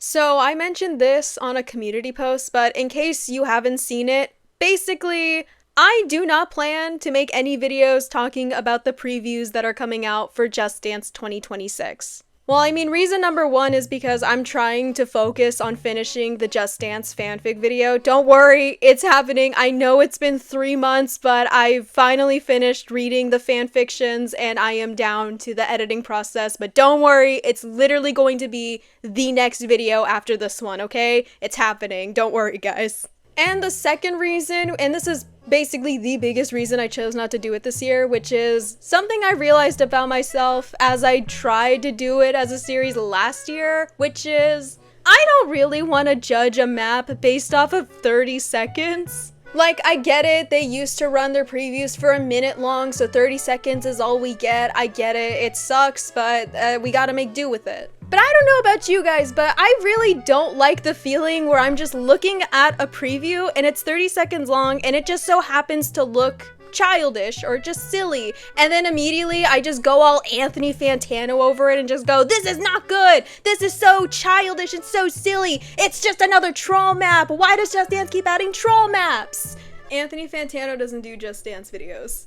So I mentioned this on a community post, but in case you haven't seen it, basically, I do not plan to make any videos talking about the previews that are coming out for Just Dance 2026. Well, I mean, reason number one is because I'm trying to focus on finishing the Just Dance fanfic video. Don't worry, it's happening. I know it's been 3 months, but I finally finished reading the fanfictions and I am down to the editing process. But don't worry, it's literally going to be the next video after this one, okay? It's happening. Don't worry, guys. And the second reason, and this is basically the biggest reason I chose not to do it this year, which is something I realized about myself as I tried to do it as a series last year, which is I don't really want to judge a map based off of 30 seconds. Like, I get it, they used to run their previews for a minute long, so 30 seconds is all we get. I get it, it sucks, but we gotta make do with it. But I don't know about you guys, but I really don't like the feeling where I'm just looking at a preview and it's 30 seconds long and it just so happens to look childish or just silly, and then immediately I just go all Anthony Fantano over it and just go, this is not good, this is so childish and so silly, it's just another troll map, why does Just Dance keep adding troll maps? Anthony Fantano doesn't do Just Dance videos.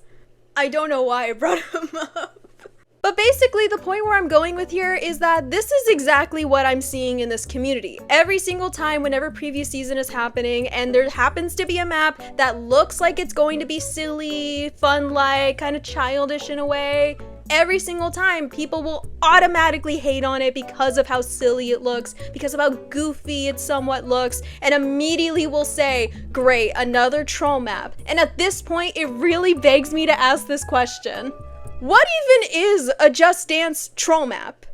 I don't know why I brought him up. But basically, the point where I'm going with here is that this is exactly what I'm seeing in this community. Every single time whenever preview season is happening and there happens to be a map that looks like it's going to be silly, fun-like, kind of childish in a way, every single time people will automatically hate on it because of how silly it looks, because of how goofy it somewhat looks, and immediately will say, great, another troll map. And at this point, it really begs me to ask this question. What even is a Just Dance troll map?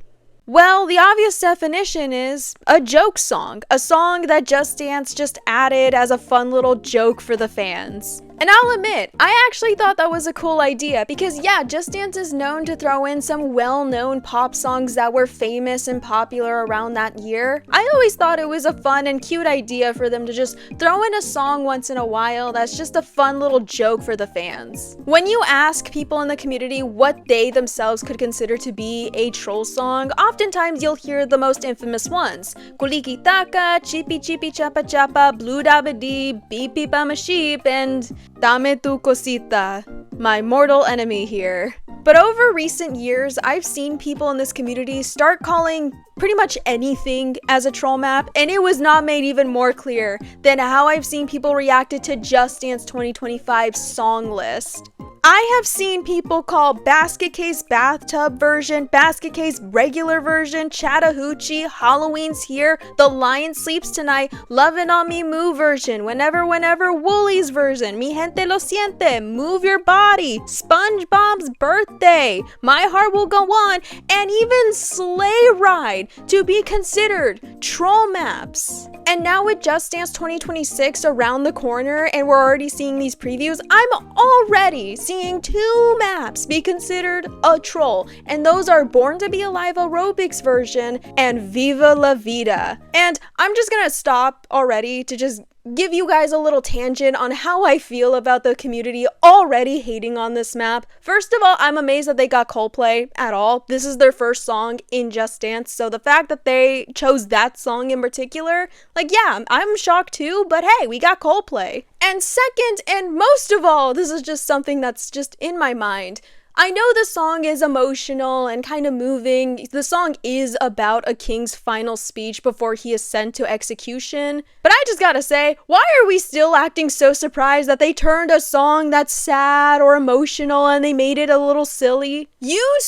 Well, the obvious definition is a joke song. A song that Just Dance just added as a fun little joke for the fans. And I'll admit, I actually thought that was a cool idea because yeah, Just Dance is known to throw in some well-known pop songs that were famous and popular around that year. I always thought it was a fun and cute idea for them to just throw in a song once in a while that's just a fun little joke for the fans. When you ask people in the community what they themselves could consider to be a troll song, oftentimes you'll hear the most infamous ones. Kuliki taka, chippy chippy chapa chapa, blue dabba dee, beep beep I'm a sheep, and Dame tu cosita, my mortal enemy here. But over recent years, I've seen people in this community start calling pretty much anything as a troll map, and it was not made even more clear than how I've seen people reacted to Just Dance 2025's song list. I have seen people call Basket Case Bathtub version, Basket Case regular version, Chattahoochee, Halloween's Here, The Lion Sleeps Tonight, Lovin' on Me Moo version, Whenever Woolies version, Mi Gente Lo Siente, Move Your Body, SpongeBob's Birthday, My Heart Will Go On, and even Sleigh Ride to be considered troll maps. And now with Just Dance 2026 around the corner and we're already seeing these previews, I'm already seeing 2 maps be considered a troll, and those are Born to Be Alive Aerobics version and Viva La Vida. And I'm just gonna stop already to just give you guys a little tangent on how I feel about the community already hating on this map. First of all, I'm amazed that they got Coldplay at all. This is their first song in Just Dance, so the fact that they chose that song in particular, like yeah, I'm shocked too, but hey, we got Coldplay. And second, and most of all, this is just something that's just in my mind. I know the song is emotional and kind of moving. The song is about a king's final speech before he is sent to execution. But I just gotta say, why are we still acting so surprised that they turned a song that's sad or emotional and they made it a little silly? You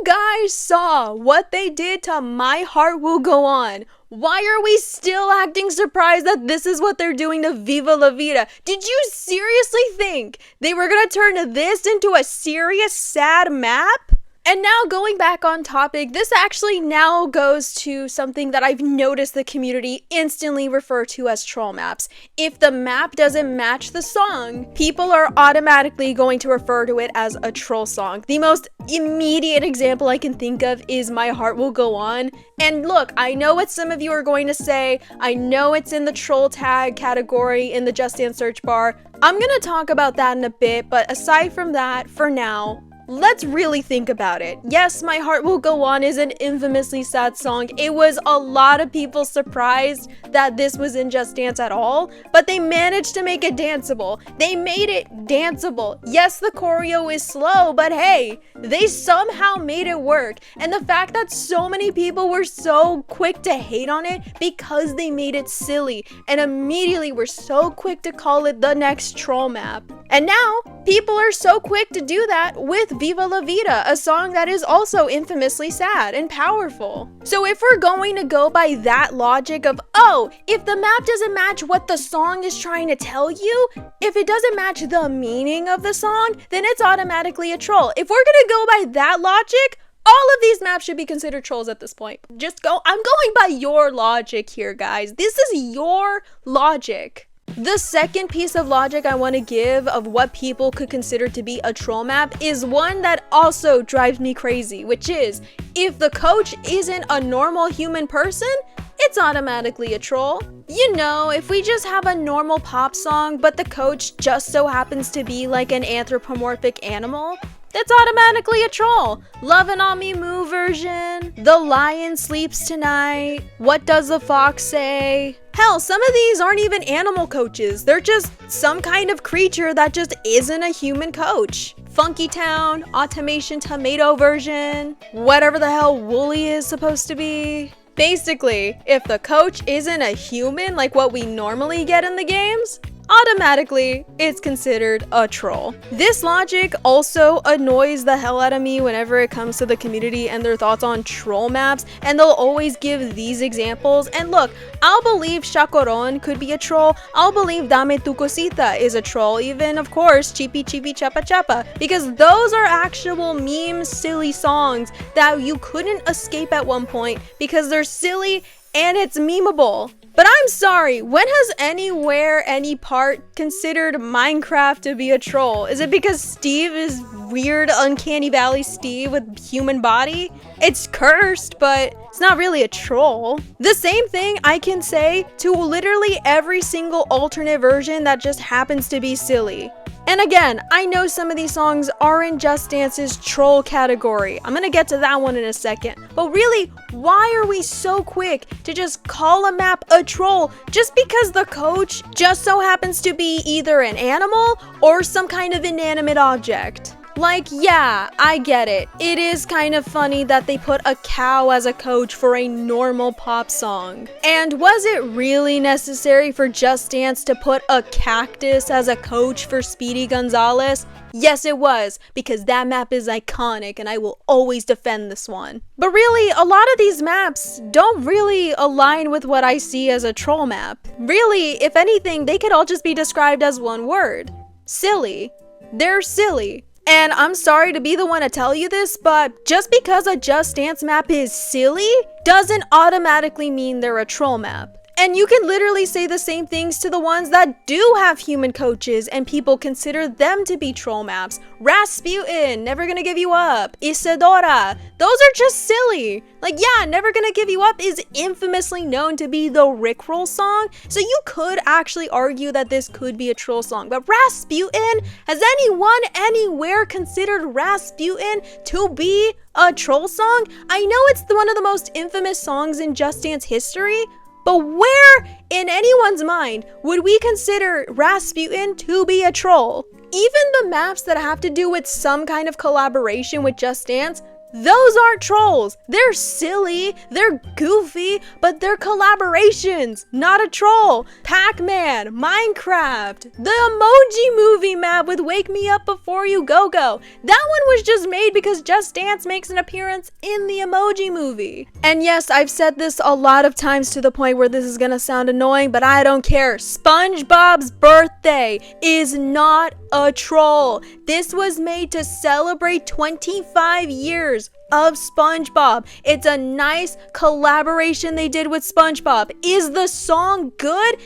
guys saw what they did to My Heart Will Go On. Why are we still acting surprised that this is what they're doing to Viva La Vida? Did you seriously think they were gonna turn this into a serious, sad map? And now going back on topic, this actually now goes to something that I've noticed the community instantly refer to as troll maps. If the map doesn't match the song, people are automatically going to refer to it as a troll song. The most immediate example I can think of is My Heart Will Go On. And look, I know what some of you are going to say. I know it's in the troll tag category in the Just Dance search bar. I'm gonna talk about that in a bit, but aside from that, for now, let's really think about it. Yes, My Heart Will Go On is an infamously sad song. It was a lot of people surprised that this was in Just Dance at all, but they managed to make it danceable. They made it danceable. Yes, the choreo is slow, but hey, they somehow made it work. And the fact that so many people were so quick to hate on it because they made it silly and immediately were so quick to call it the next troll map. And now, people are so quick to do that with Viva La Vida, a song that is also infamously sad and powerful. So if we're going to go by that logic of, oh, if the map doesn't match what the song is trying to tell you, if it doesn't match the meaning of the song, then it's automatically a troll. If we're gonna go by that logic, all of these maps should be considered trolls at this point. I'm going by your logic here, guys. This is your logic. The second piece of logic I want to give of what people could consider to be a troll map is one that also drives me crazy, which is, if the coach isn't a normal human person, it's automatically a troll. You know, if we just have a normal pop song, but the coach just so happens to be like an anthropomorphic animal, that's automatically a troll. Lovin' on Me Moo version, The Lion Sleeps Tonight, What Does the Fox Say? Hell, some of these aren't even animal coaches. They're just some kind of creature that just isn't a human coach. Funky Town, Automation Tomato version, whatever the hell Wooly is supposed to be. Basically, if the coach isn't a human like what we normally get in the games, automatically it's considered a troll. This logic also annoys the hell out of me whenever it comes to the community and their thoughts on troll maps, and they'll always give these examples. And look, I'll believe Chacoron could be a troll. I'll believe Dame Tu Cosita is a troll, even of course Chipi Chipi Chapa Chapa, because those are actual meme silly songs that you couldn't escape at one point because they're silly and it's memeable. But I'm sorry, when has anywhere, any part considered Minecraft to be a troll? Is it because Steve is weird, uncanny valley Steve with human body? It's cursed, but it's not really a troll. The same thing I can say to literally every single alternate version that just happens to be silly. And again, I know some of these songs are in Just Dance's troll category. I'm gonna get to that one in a second. But really, why are we so quick to just call a map a troll just because the coach just so happens to be either an animal or some kind of inanimate object? Like, yeah, I get it. It is kind of funny that they put a cow as a coach for a normal pop song. And was it really necessary for Just Dance to put a cactus as a coach for Speedy Gonzalez? Yes, it was, because that map is iconic and I will always defend this one. But really, a lot of these maps don't really align with what I see as a troll map. Really, if anything, they could all just be described as one word. Silly. They're silly. And I'm sorry to be the one to tell you this, but just because a Just Dance map is silly doesn't automatically mean they're a troll map. And you can literally say the same things to the ones that do have human coaches and people consider them to be troll maps. Rasputin, Never Gonna Give You Up, Isadora, those are just silly. Like, yeah, Never Gonna Give You Up is infamously known to be the Rickroll song, so you could actually argue that this could be a troll song. But Rasputin, has anyone anywhere considered Rasputin to be a troll song? I know it's one of the most infamous songs in Just Dance history, but where in anyone's mind would we consider Rasputin to be a troll? Even the maps that have to do with some kind of collaboration with Just Dance, those aren't trolls. They're silly, they're goofy, but they're collaborations, not a troll. Pac-Man, Minecraft, the Emoji Movie map with Wake Me Up Before You Go Go. That one was just made because Just Dance makes an appearance in the Emoji Movie. And yes, I've said this a lot of times to the point where this is gonna sound annoying, but I don't care. SpongeBob's birthday is not a troll. This was made to celebrate 25 years of SpongeBob. It's a nice collaboration they did with SpongeBob. Is the song good?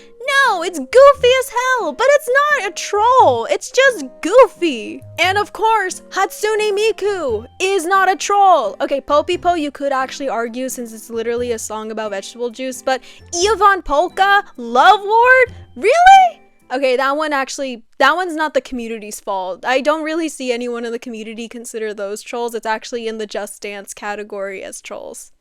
No, it's goofy as hell, but it's not a troll. It's just goofy. And of course, Hatsune Miku is not a troll. Okay, Popipo you could actually argue since it's literally a song about vegetable juice, but Ivan Polka, Love Lord? Really? Okay, that one's not the community's fault. I don't really see anyone in the community consider those trolls. It's actually in the Just Dance category as trolls.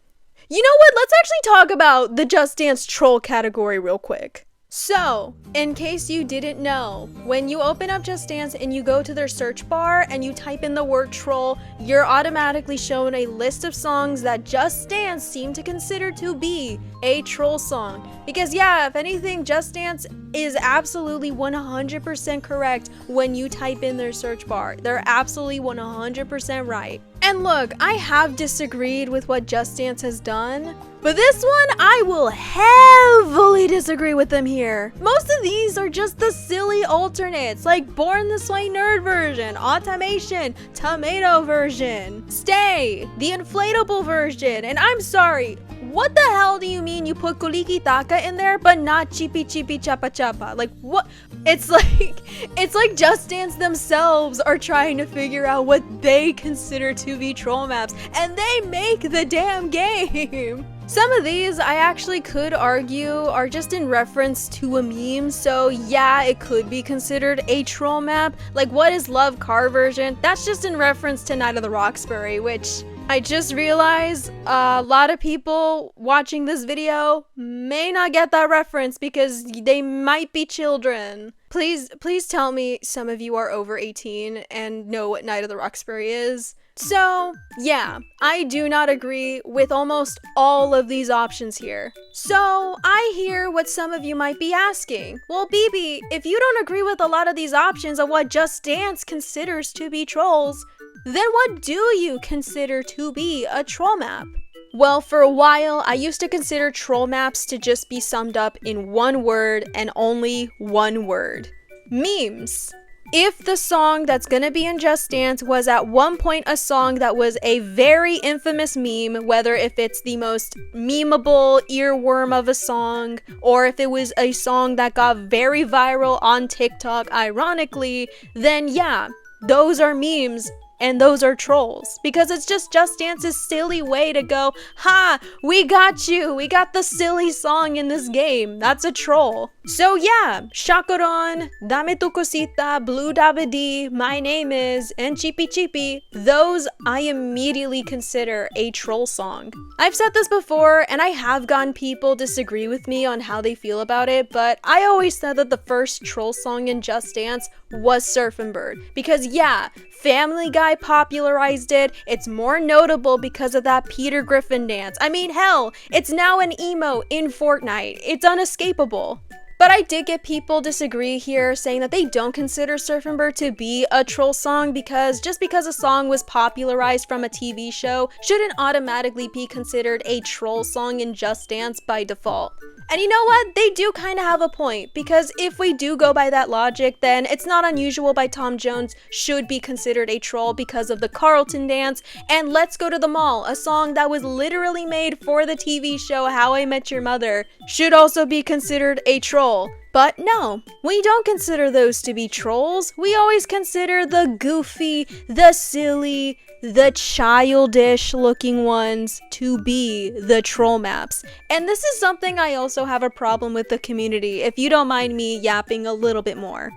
You know what? Let's actually talk about the Just Dance troll category real quick. So, in case you didn't know, when you open up Just Dance and you go to their search bar and you type in the word troll, you're automatically shown a list of songs that Just Dance seem to consider to be a troll song. Because yeah, if anything, Just Dance is absolutely 100% correct when you type in their search bar. They're absolutely 100% right. And look, I have disagreed with what Just Dance has done, but this one, I will heavily disagree with them here. Most of these are just the silly alternates, like Born This Way Nerd version, Automation, Tomato version, Stay, the inflatable version, and I'm sorry, what the hell do you mean you put Kuliki Taka in there but not Chippy Chippy Chapa Chapa? Like what? It's like Just Dance themselves are trying to figure out what they consider to be troll maps, and they make the damn game. Some of these I actually could argue are just in reference to a meme, so yeah, it could be considered a troll map. Like what is Love Car version? That's just in reference to Night of the Roxbury, which I just realized a lot of people watching this video may not get that reference because they might be children. Please tell me some of you are over 18 and know what Night of the Roxbury is. So, yeah, I do not agree with almost all of these options here. So, I hear what some of you might be asking. Well, BB, if you don't agree with a lot of these options of what Just Dance considers to be trolls, then what do you consider to be a troll map? Well, for a while, I used to consider troll maps to just be summed up in one word and only one word. Memes. If the song that's gonna be in Just Dance was at one point a song that was a very infamous meme, whether if it's the most memeable earworm of a song, or if it was a song that got very viral on TikTok, ironically, then yeah, those are memes. And those are trolls, because it's just Dance's silly way to go, ha, we got you, we got the silly song in this game. That's a troll. So yeah, Shakuron, Dame Tu Cosita, Blue Dabadi, My Name Is, and Chippy Chippy, those I immediately consider a troll song. I've said this before, and I have gotten people disagree with me on how they feel about it, but I always said that the first troll song in Just Dance was Surfin' Bird, because yeah, Family Guy popularized it. It's more notable because of that Peter Griffin dance. I mean, hell, it's now an emo in Fortnite. It's unescapable. But I did get people disagree here, saying that they don't consider Surfin' Bird to be a troll song because just because a song was popularized from a TV show shouldn't automatically be considered a troll song in Just Dance by default. And you know what? They do kind of have a point, because if we do go by that logic, then It's Not Unusual by Tom Jones should be considered a troll because of the Carlton dance, and Let's Go to the Mall, a song that was literally made for the TV show How I Met Your Mother, should also be considered a troll. But no, we don't consider those to be trolls. We always consider the goofy, the silly, the childish looking ones to be the troll maps. And this is something I also have a problem with the community, if you don't mind me yapping a little bit more.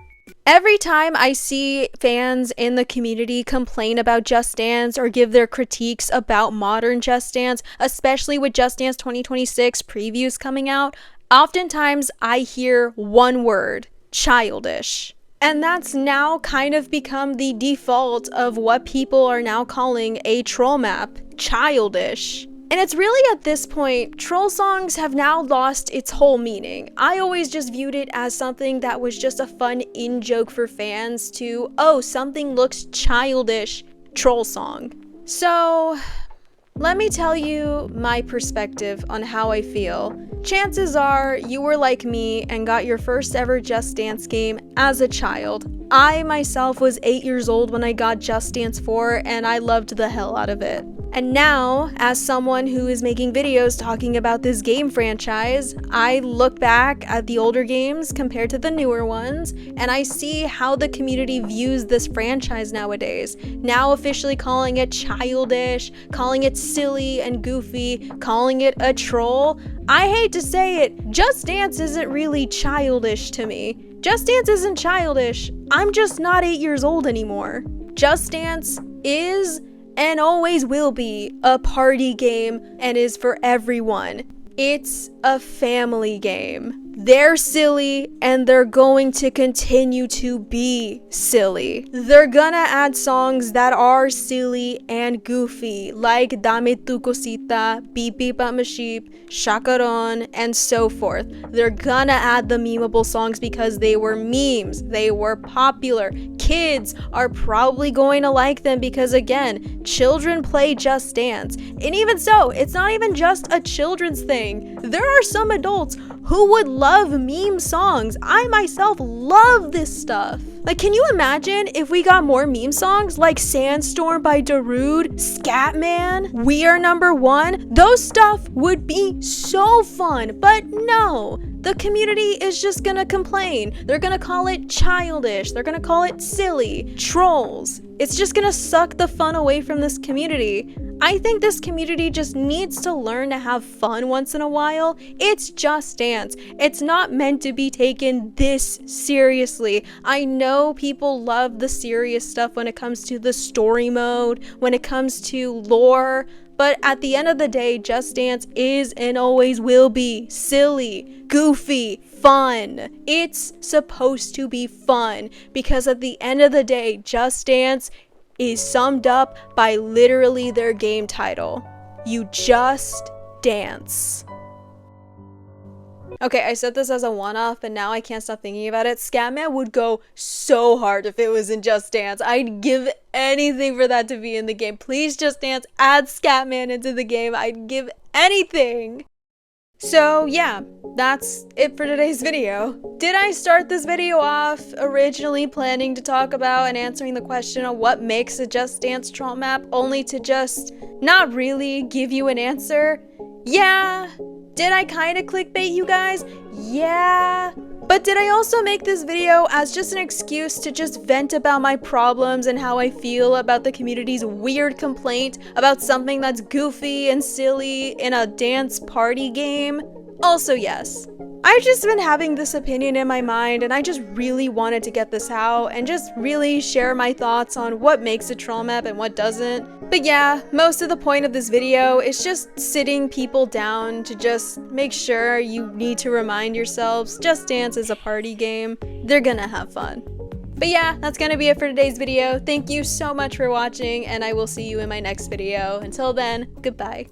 Every time I see fans in the community complain about Just Dance or give their critiques about modern Just Dance, especially with Just Dance 2026 previews coming out, oftentimes I hear one word: childish. And that's now kind of become the default of what people are now calling a troll map: childish. And it's really at this point, troll songs have now lost its whole meaning. I always just viewed it as something that was just a fun in-joke for fans to, oh, something looks childish, troll song. So, let me tell you my perspective on how I feel. Chances are you were like me and got your first ever Just Dance game as a child. I myself was 8 years old when I got Just Dance 4 and I loved the hell out of it. And now, as someone who is making videos talking about this game franchise, I look back at the older games compared to the newer ones, and I see how the community views this franchise nowadays. Now officially calling it childish, calling it silly and goofy, calling it a troll. I hate to say it, Just Dance isn't really childish to me. Just Dance isn't childish. I'm just not 8 years old anymore. Just Dance is and always will be a party game and is for everyone. It's a family game. They're silly and they're going to continue to be silly. They're gonna add songs that are silly and goofy, like Dame Tu Cosita, Beep Beep at Maship, Chacaron, and so forth. They're gonna add the memeable songs because they were memes. They were popular. Kids are probably going to like them because, again, children play Just Dance. And even so, it's not even just a children's thing. There are some adults who would love meme songs. I myself love this stuff. Like, can you imagine if we got more meme songs like Sandstorm by Darude, Scatman, We Are Number One? Those stuff would be so fun, but no. The community is just gonna complain. They're gonna call it childish. They're gonna call it silly. Trolls. It's just gonna suck the fun away from this community. I think this community just needs to learn to have fun once in a while. It's Just Dance. It's not meant to be taken this seriously. I know people love the serious stuff when it comes to the story mode, when it comes to lore, but at the end of the day, Just Dance is and always will be silly, goofy, fun. It's supposed to be fun because at the end of the day, Just Dance is summed up by literally their game title. You just dance. Okay, I said this as a one-off, and now I can't stop thinking about it. Scatman would go so hard if it was in Just Dance. I'd give anything for that to be in the game. Please, Just Dance, add Scatman into the game. I'd give anything. So yeah, that's it for today's video. Did I start this video off originally planning to talk about and answering the question of what makes a Just Dance troll map, only to just not really give you an answer? Yeah. Did I kind of clickbait you guys? Yeah. But did I also make this video as just an excuse to just vent about my problems and how I feel about the community's weird complaint about something that's goofy and silly in a dance party game? Also, yes. I've just been having this opinion in my mind and I just really wanted to get this out and just really share my thoughts on what makes a troll map and what doesn't. But yeah, most of the point of this video is just sitting people down to just make sure you need to remind yourselves Just Dance is a party game. They're gonna have fun. But yeah, that's gonna be it for today's video. Thank you so much for watching and I will see you in my next video. Until then, goodbye.